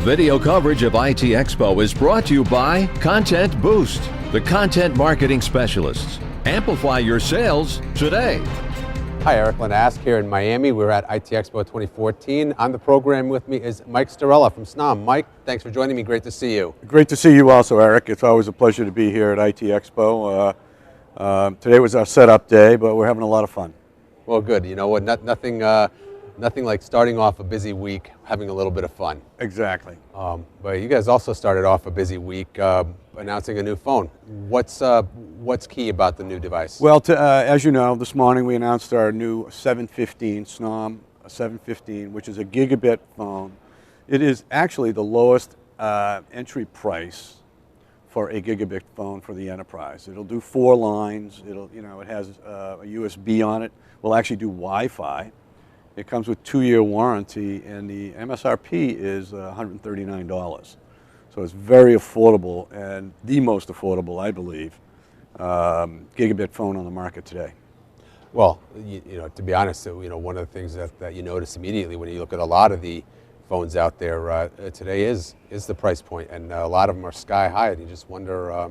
Video coverage of IT Expo is brought to you by Content Boost, the content marketing specialists. Amplify your sales today. Hi, Eric Lanask here in Miami. We're at IT Expo 2014. On the program with me is Mike Starella from Snom. Mike, thanks for joining me. Great to see you. Great to see you also, Eric. It's always a pleasure to be here at IT Expo. Today was our setup day, but we're having a lot of fun. Well, good. You know what? Nothing like starting off a busy week, having a little bit of fun. Exactly. But you guys also started off a busy week announcing a new phone. What's key about the new device? Well, as you know, this morning we announced our new 715 Snom 715, which is a gigabit phone. It is actually the lowest entry price for a gigabit phone for the enterprise. It'll do 4 lines. It has a USB on it. Will actually do Wi-Fi. It comes with 2-year warranty, and the MSRP is $139. So it's very affordable, and the most affordable, I believe, gigabit phone on the market today. Well, to be honest, one of the things that you notice immediately when you look at a lot of the phones out there today is the price point, and a lot of them are sky high, and you just wonder,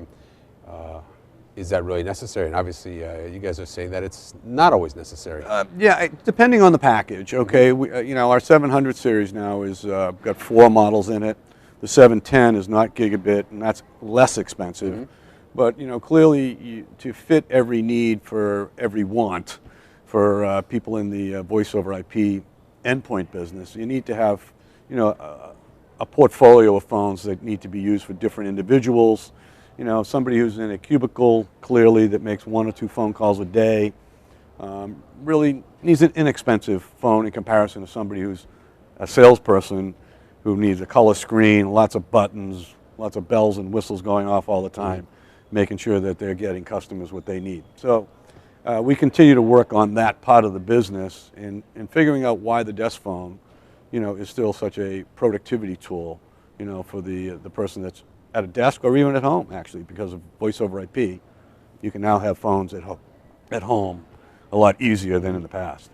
is that really necessary? And obviously, you guys are saying that it's not always necessary. Yeah, depending on the package. Okay, our 700 series now is got 4 models in it. The 710 is not gigabit, and that's less expensive. Mm-hmm. But clearly, to fit every need for every want for people in the voice over IP endpoint business, you need to have a portfolio of phones that need to be used for different individuals. Somebody who's in a cubicle, clearly, that makes 1 or 2 phone calls a day, really needs an inexpensive phone in comparison to somebody who's a salesperson who needs a color screen, lots of buttons, lots of bells and whistles going off all the time, making sure that they're getting customers what they need. So we continue to work on that part of the business and figuring out why the desk phone, is still such a productivity tool, for the person that's at a desk or even at home, actually, because of voice over IP. You can now have phones at home a lot easier than in the past.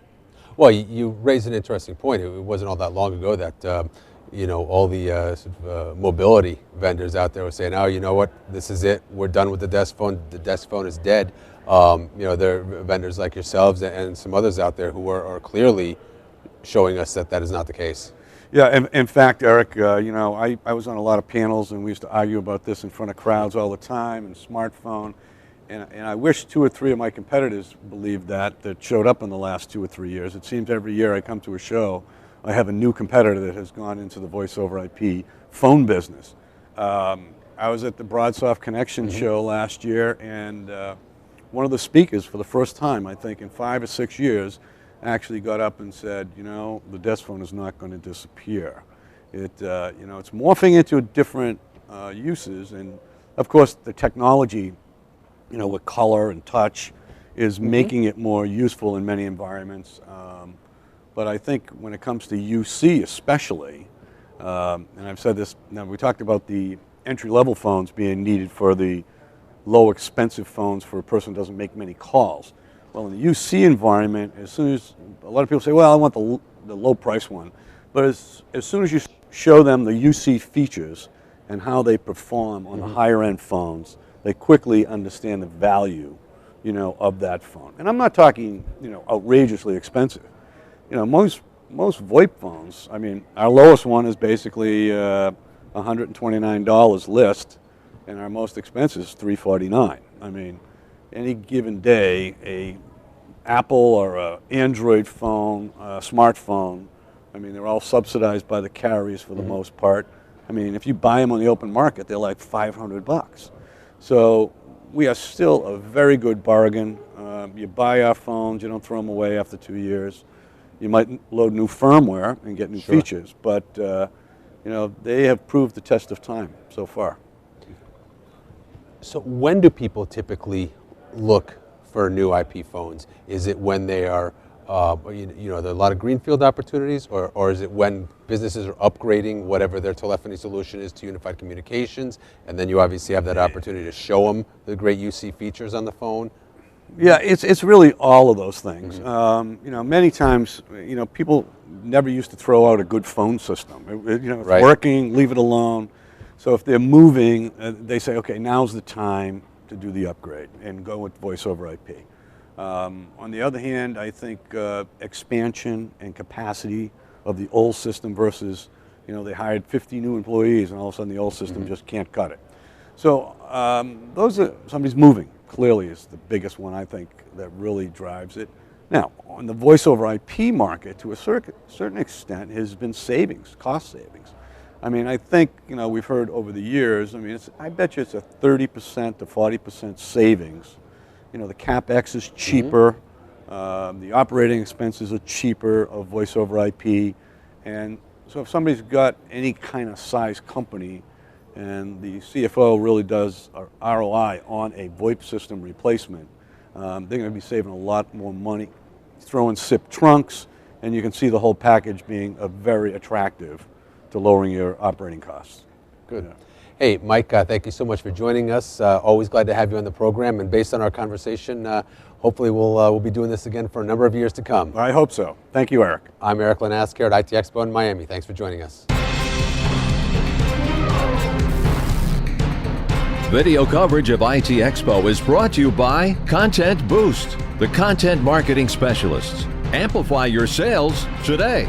Well, you raised an interesting point. It wasn't all that long ago that all the mobility vendors out there were saying, "Oh, you know what? This is it. We're done with the desk phone. The desk phone is dead." There are vendors like yourselves and some others out there who are clearly showing us that is not the case. Yeah, in fact, Eric, I was on a lot of panels, and we used to argue about this in front of crowds all the time, and smartphone, and I wish 2 or 3 of my competitors believed that showed up in the last 2 or 3 years. It seems every year I come to a show, I have a new competitor that has gone into the voice over IP phone business. I was at the BroadSoft Connection show last year, and one of the speakers, for the first time, I think, in 5 or 6 years, actually got up and said, the desk phone is not going to disappear. It's morphing into different uses, and of course the technology, with color and touch, is making it more useful in many environments. But I think when it comes to UC especially, and I've said this, now we talked about the entry-level phones being needed for the low expensive phones for a person who doesn't make many calls. Well, in the UC environment, as soon as a lot of people say, well, I want the low price one, but as soon as you show them the UC features and how they perform on the higher end phones, they quickly understand the value, of that phone. And I'm not talking, outrageously expensive. Most VoIP phones, our lowest one is basically $129 list, and our most expensive is $349. Any given day, a Apple or a Android phone, a smartphone, they're all subsidized by the carriers for the most part. If you buy them on the open market, they're like $500. So we are still a very good bargain. You buy our phones, you don't throw them away after 2 years. You might load new firmware and get new features, but they have proved the test of time so far. So when do people typically look for new IP phones? Is it when they are, there are a lot of greenfield opportunities, or is it when businesses are upgrading whatever their telephony solution is to unified communications, and then you obviously have that opportunity to show them the great UC features on the phone? Yeah, it's really all of those things. You know, many times, you know, people never used to throw out a good phone system. You know, it's Right. working, leave it alone. So if they're moving, they say, okay, now's the time to do the upgrade and go with voice over IP. On the other hand, I think expansion and capacity of the old system versus, you know, they hired 50 new employees and all of a sudden the old system just can't cut it. So those are, somebody's moving, clearly is the biggest one I think that really drives it. Now, on the voice over IP market, to a certain extent, has been savings, cost savings. I mean, I think, you know, we've heard over the years, I mean, I bet you it's a 30% to 40% savings. You know, the CapEx is cheaper, the operating expenses are cheaper of voice over IP, and so if somebody's got any kind of size company and the CFO really does a ROI on a VoIP system replacement, they're going to be saving a lot more money. Throw in SIP trunks, and you can see the whole package being very attractive to lowering your operating costs. Good. Yeah. Hey, Mike, thank you so much for joining us. Always glad to have you on the program. And based on our conversation, hopefully we'll be doing this again for a number of years to come. I hope so. Thank you, Eric. I'm Eric Lanasker at ITEXPO in Miami. Thanks for joining us. Video coverage of IT Expo is brought to you by Content Boost, the content marketing specialists. Amplify your sales today.